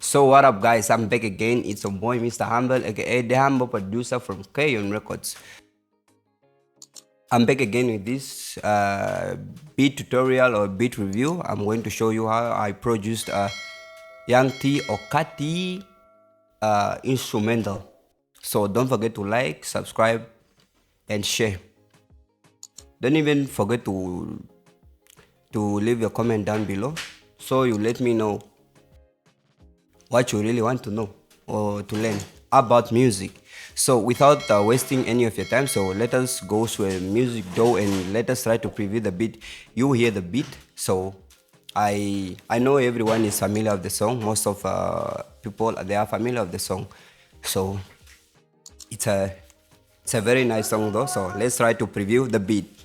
So what up guys, I'm back again. It's your boy Mr. Humble, aka the Humble producer from Kayon Records. I'm back again with this beat tutorial or beat review. I'm going to show you how I produced a Young T Okati instrumental. So don't forget to like, subscribe and share. Don't even forget to leave your comment down below so you let me know what you really want to know or to learn about music. So without wasting any of your time, so let us go to a music door and let us try to preview the beat. You hear the beat. So I know everyone is familiar with the song. Most of people, they are familiar with the song. So it's a very nice song though. So let's try to preview the beat.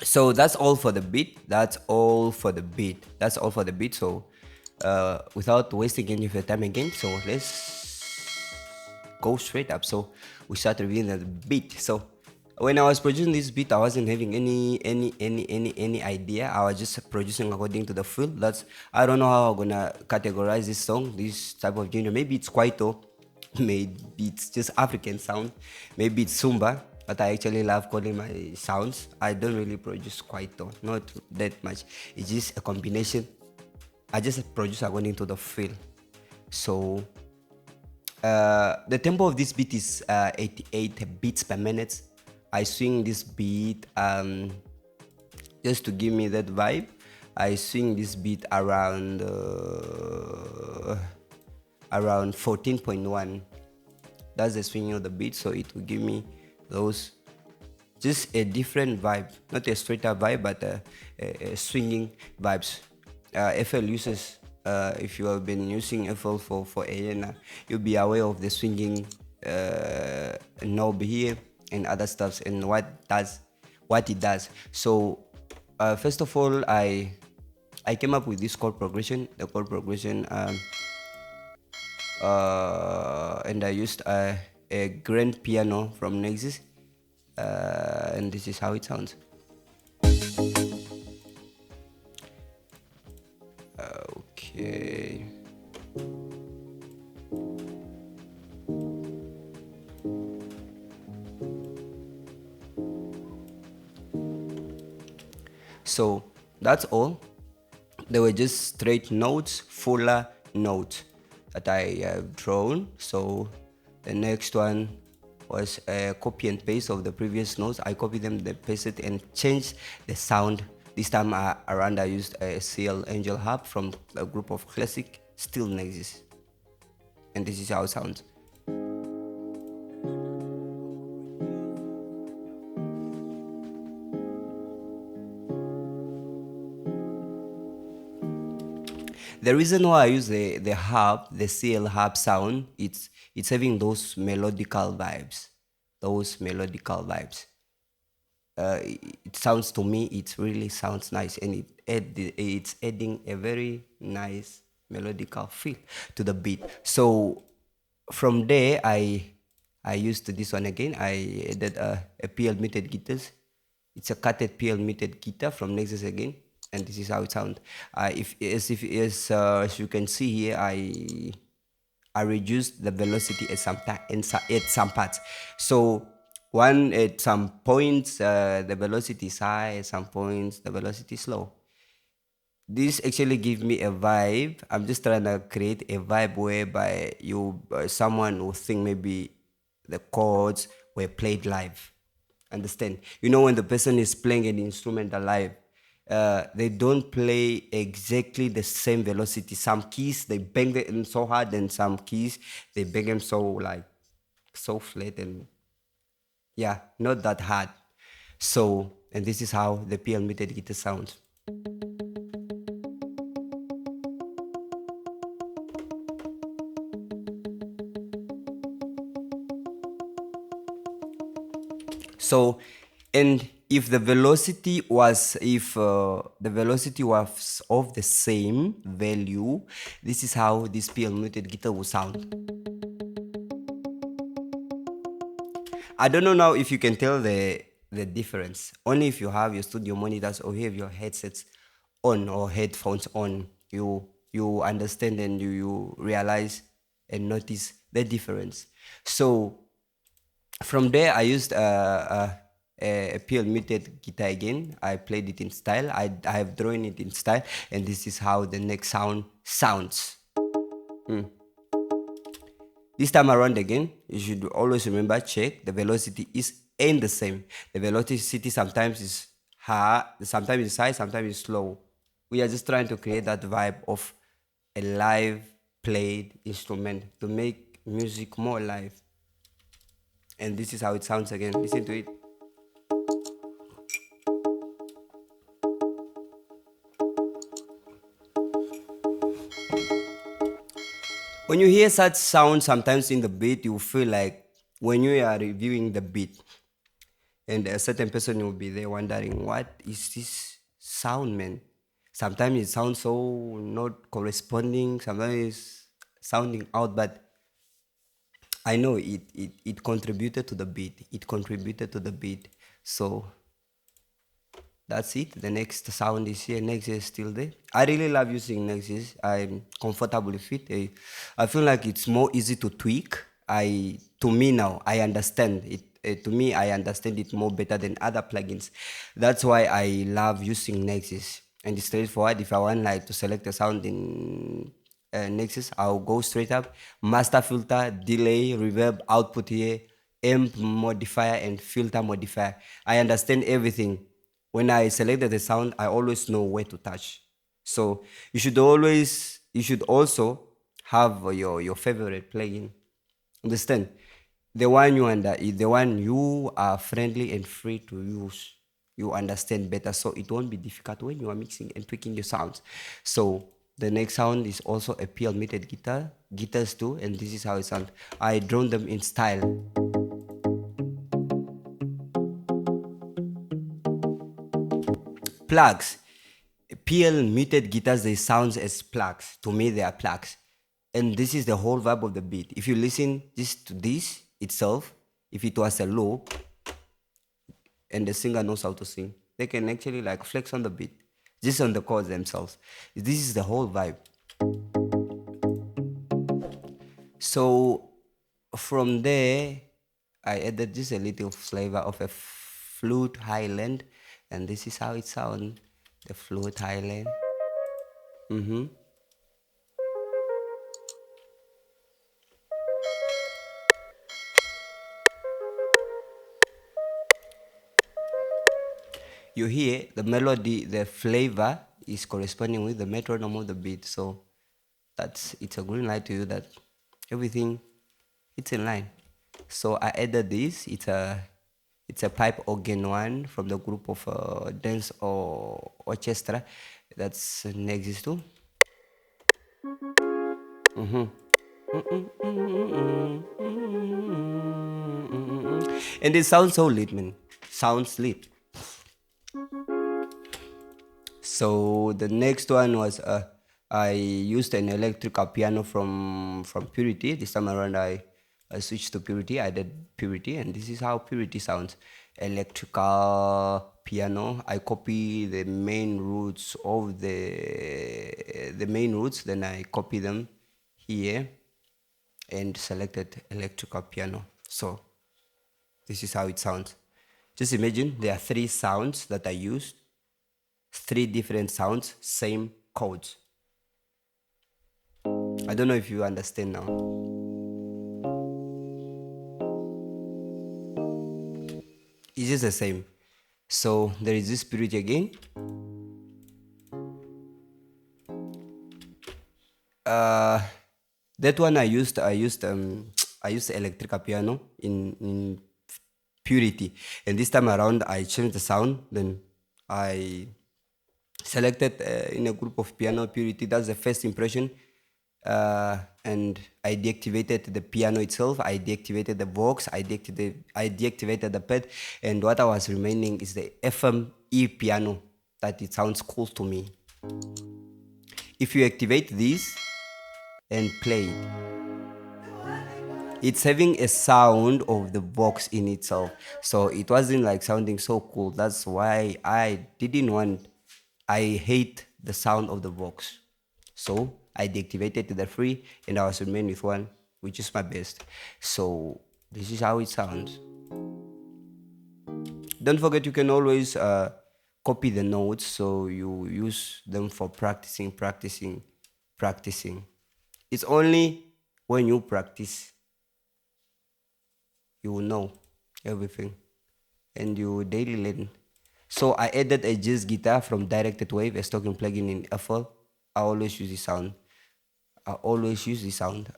So that's all for the beat. That's all for the beat. That's all for the beat. So without wasting any of your time again, so let's go straight up. So we start reviewing the beat. So when I was producing this beat, I wasn't having any idea. I was just producing according to the feel. That's, I don't know how I'm gonna categorize this song, this type of genre. Maybe it's kwaito, maybe it's just African sound, maybe it's Sumba. But I actually love calling my sounds. I don't really produce kwaito, not that much. It's just a combination. I just produce according to the feel. So the tempo of this beat is 88 beats per minute. I swing this beat just to give me that vibe. I swing this beat around 14.1. That's the swinging of the beat, so it will give me those, just a different vibe, not a straight up vibe, but a swinging vibes. FL uses, if you have been using FL for AN, you'll be aware of the swinging knob here and other stuffs and what it does. So first of all, I came up with this chord progression, the chord progression, and I used a grand piano from Nexus, and this is how it sounds. Okay. So that's all. They were just straight notes, fuller notes that I have drawn. So the next one was a copy and paste of the previous notes. I copied them, they pasted and changed the sound. This time around I used a CL Angel Harp from a group of classic still Nexus. And this is how it sounds. The reason why I use the harp, the CL harp sound, it's having those melodical vibes. It sounds, to me, it really sounds nice, and it's adding a very nice melodical feel to the beat. So from there, I I used this one again. I added a PL muted guitars. It's a cutted PL muted guitar from Nexus again, and this is how it sounds. As you can see here, I reduced the velocity at some parts. So at some points the velocity is high, at some points the velocity is low. This actually gives me a vibe. I'm just trying to create a vibe whereby someone will think maybe the chords were played live. Understand? You know, when the person is playing an instrument live, they don't play exactly the same velocity. Some keys they bang them so hard, and some keys they bang them so flat, and yeah, not that hard. So, and this is how the PL muted guitar sounds. So, and if the velocity was of the same value, this is how this PL muted guitar will sound. I don't know now if you can tell the difference. Only if you have your studio monitors or you have your headsets on or headphones on, you understand and you realize and notice the difference. So from there, I used a PL muted guitar again. I played it in style. I have drawn it in style, and this is how the next sound sounds. This time around again, you should always remember, check the velocity ain't the same. The velocity sometimes is high, sometimes it's high, sometimes it's slow. We are just trying to create that vibe of a live played instrument to make music more live. And this is how it sounds again. Listen to it. When you hear such sound sometimes in the beat, you feel like when you are reviewing the beat, and a certain person will be there wondering, what is this sound, man? Sometimes it sounds so not corresponding, sometimes it's sounding out, but I know it contributed to the beat. It contributed to the beat. So that's it. The next sound is here. Next is still there. I really love using Nexus. I'm comfortable with it. I feel like it's more easy to tweak. To me now, I understand it. To me, I understand it more better than other plugins. That's why I love using Nexus. And it's straightforward. If I want to select a sound in Nexus, I'll go straight up. Master filter, delay, reverb, output here, amp modifier, and filter modifier. I understand everything. When I selected the sound, I always know where to touch. So you should also have your favorite plugin. Understand? The one you are friendly and free to use. You understand better, so it won't be difficult when you are mixing and tweaking your sounds. So the next sound is also a PL muted guitars too, and this is how it sounds. I drawn them in style. Plugs. PL muted guitars, they sound as plugs. To me, they are plugs. And this is the whole vibe of the beat. If you listen to this itself, if it was a loop, and the singer knows how to sing, they can actually flex on the beat, just on the chords themselves. This is the whole vibe. So from there, I added just a little flavor of a flute highland, and this is how it sounds. The flute highland. You hear the melody, the flavor is corresponding with the metronome of the beat. So it's a green light to you that everything it's in line. So I added this. It's a pipe organ one from the group of dance or orchestra that's next to. And it sounds so lit, man. Sounds lit. So the next one was I used an electrical piano from Purity. This time around I I switched to purity, I did purity, and this is how purity sounds. Electrical piano, I copy the main roots of the main roots, then I copy them here and selected electrical piano. So this is how it sounds. Just imagine there are 3 sounds that I used, 3 different sounds, same chords. I don't know if you understand now. It's just the same. So there is this purity again. That one I used electrical piano in purity, and this time around I changed the sound. Then I selected in a group of piano purity. That's the first impression, and I deactivated the piano itself. I deactivated the box. I deactivated the pad, and what I was remaining is the FME piano. That it sounds cool to me. If you activate this and play, it's having a sound of the box in itself, so it wasn't like sounding so cool. That's why I hate the sound of the box, so I deactivated the free and I was remain with one, which is my best. So this is how it sounds. Don't forget, you can always copy the notes, so you use them for practicing. It's only when you practice you will know everything and you daily learn. So I added a jazz guitar from Directed Wave, a stocking plugin in FL. I always use this sound.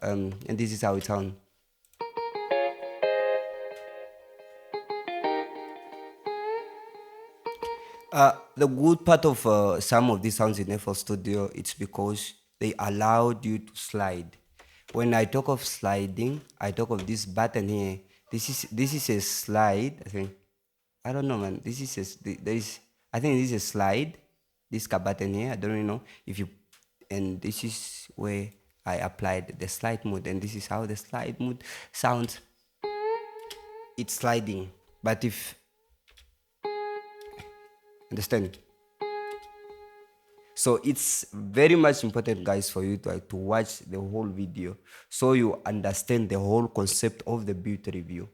And this is how it sounds. The good part of some of these sounds in FL Studio, it's because they allowed you to slide. When I talk of sliding, I talk of this button here. This is a slide. I don't know, man. I think this is a slide. This button here. I don't really know if you. And this is where I applied the slide mode, and this is how the slide mode sounds. It's sliding, but if understand. So it's very much important, guys, for you to watch the whole video so you understand the whole concept of the beat review.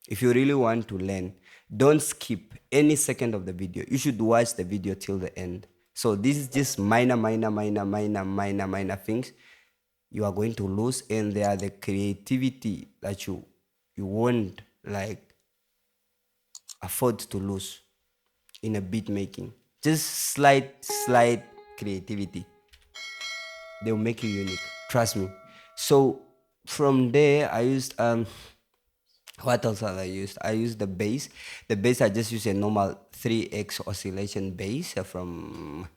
If you really want to learn, don't skip any second of the video. You should watch the video till the end. So this is just minor things you are going to lose, and they are the creativity that you won't like afford to lose in a beat making. Just slight creativity. They'll make you unique. Trust me. So from there, I used what else have I used? I used the bass. The bass, I just use a normal 3x oscillation bass from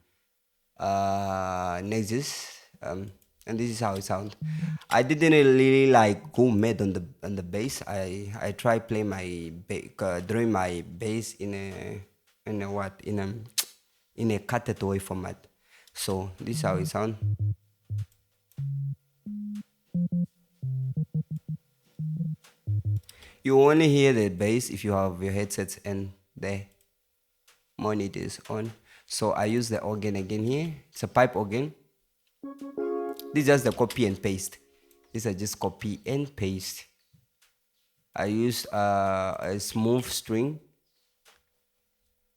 Nexus. And this is how it sounds. I didn't really like go mad on the bass. I try play my drawing my bass in a cutted away format. So this is how it sounds. You only hear the bass if you have your headsets and the monitors on. So I use the organ again here. It's a pipe organ. This is just the copy and paste. These are just copy and paste. I use a smooth string.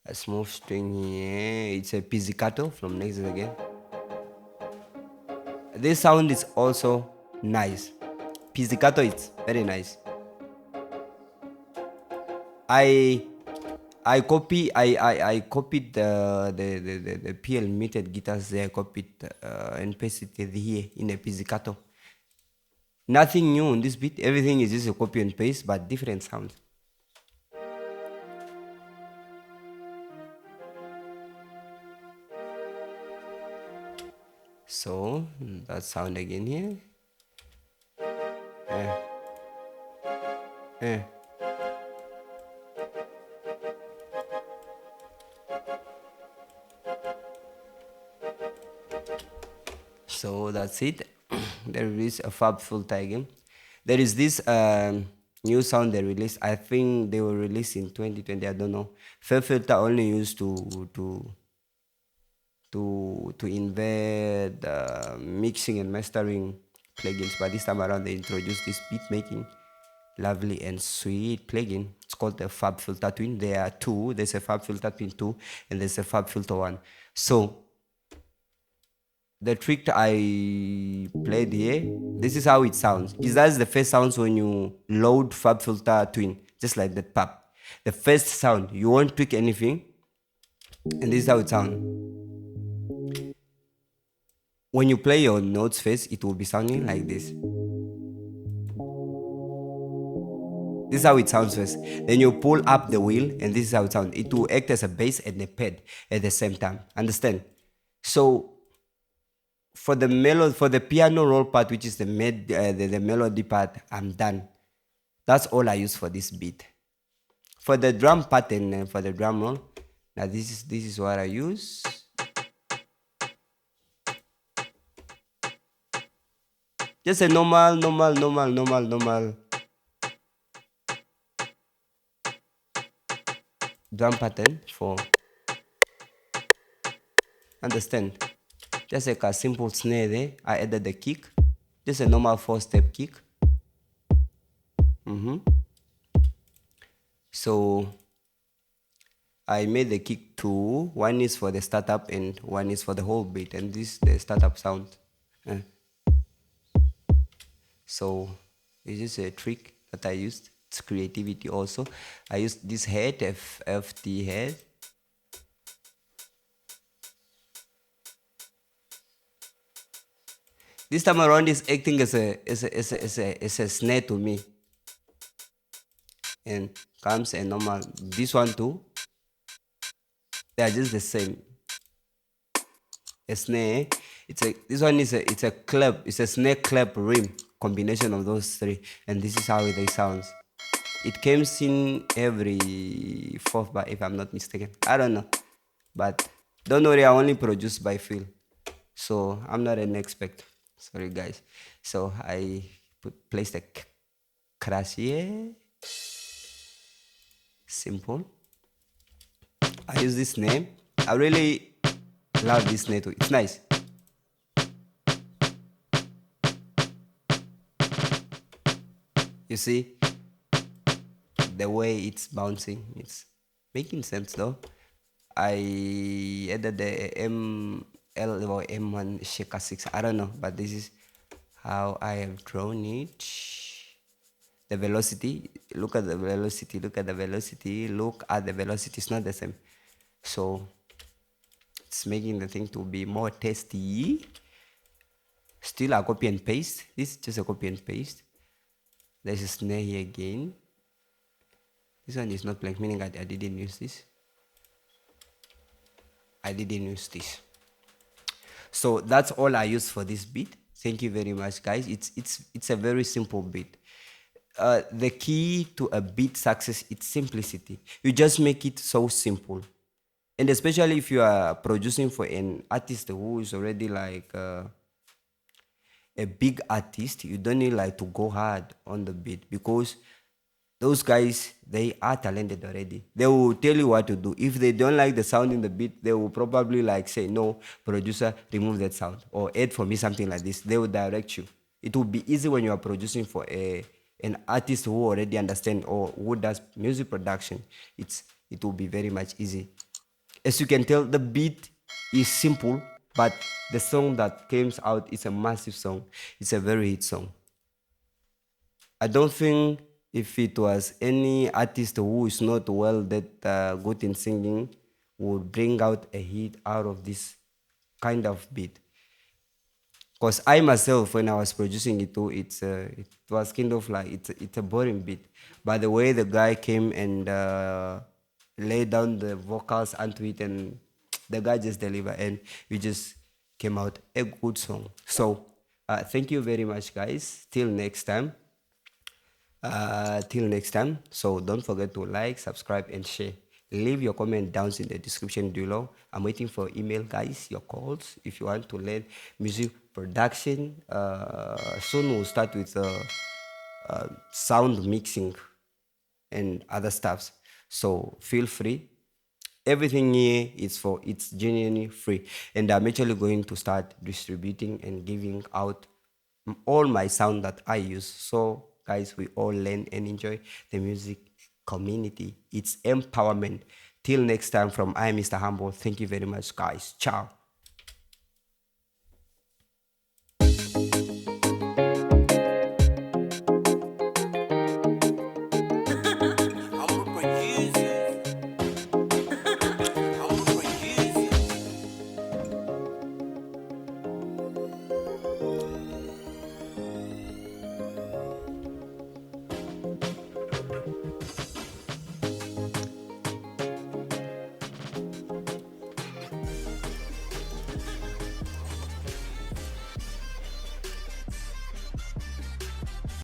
A smooth string here. It's a pizzicato from Nexus again. This sound is also nice. Pizzicato is very nice. I copied the PL muted guitars there. I copied and pasted it here in a pizzicato. Nothing new on this beat. Everything is just a copy and paste, but different sounds. So that sound again here. So that's it. There is a fab full tagging. There is this new sound they released. I think they will release in 2020. I don't know. Fair filter only used to embed mixing and mastering plugins, but this time around they introduced this beat making lovely and sweet plugin. It's called the Fab Filter Twin. There are two. There's a Fab Filter Twin 2 and there's a Fab Filter 1. So the trick I played here, this is how it sounds. That's the first sounds when you load Fab Filter Twin, just like that pop. The first sound, you won't tweak anything, and this is how it sounds. When you play your notes first, it will be sounding like this. This is how it sounds first. Then you pull up the wheel, and this is how it sounds. It will act as a bass and a pad at the same time. Understand? So for the piano roll part, which is the melody part, I'm done. That's all I use for this beat. For the drum pattern and for the drum roll, now this is what I use. Just a normal drum pattern for, understand? Just like a simple snare there. I added the kick. Just a normal 4-step kick. So I made the kick two. One is for the startup and one is for the whole beat. And this is the startup sound. So this is a trick that I used. It's creativity also. I used this head, FT head. This time around is acting as a snare to me. And comes a normal, this one too. They are just the same. A snare, this one is it's a clap, it's a snare clap rim combination of those three, and this is how they sounds. It comes in every fourth bar if I'm not mistaken. I don't know, but don't worry, I only produce by feel, so I'm not an expert. Sorry guys. So I place the crash here. Simple. I use this name. I really love this snare too. It's nice. You see the way it's bouncing. It's making sense though. I added the ML or M1 Shaker 6. I don't know, but this is how I have drawn it. The velocity, look at the velocity, look at the velocity, look at the velocity. It's not the same. So it's making the thing to be more tasty. Still a copy and paste. This is just a copy and paste. There's a snare here again. This one is not blank, meaning I didn't use this. I didn't use this. So that's all I use for this beat. Thank you very much, guys. It's a very simple beat. The key to a beat success is simplicity. You just make it so simple. And especially if you are producing for an artist who is already like a big artist, you don't need like to go hard on the beat, because those guys, they are talented already. They will tell you what to do. If they don't like the sound in the beat, they will probably like say, no, producer, remove that sound, or add for me something like this. They will direct you. It will be easy when you are producing for an artist who already understands or who does music production. It will be very much easy. As you can tell, the beat is simple, but the song that comes out is a massive song. It's a very hit song. I don't think if it was any artist who is not well that good in singing would bring out a hit out of this kind of beat. Because I myself, when I was producing it too, it was kind of like it's a boring beat. But the way the guy came and laid down the vocals onto it, and the guy just delivered, and we just came out a good song. So thank you very much, guys. Till next time. So don't forget to like, subscribe, and share. Leave your comment down in the description below. I'm waiting for email, guys, your calls. If you want to learn music production, soon we'll start with sound mixing and other stuffs. So feel free. Everything here is for it's genuinely free, and I'm actually going to start distributing and giving out all my sound that I use. So guys, we all learn and enjoy the music community. It's empowerment. Till next time, from I, Mr. Humble. Thank you very much, guys. Ciao.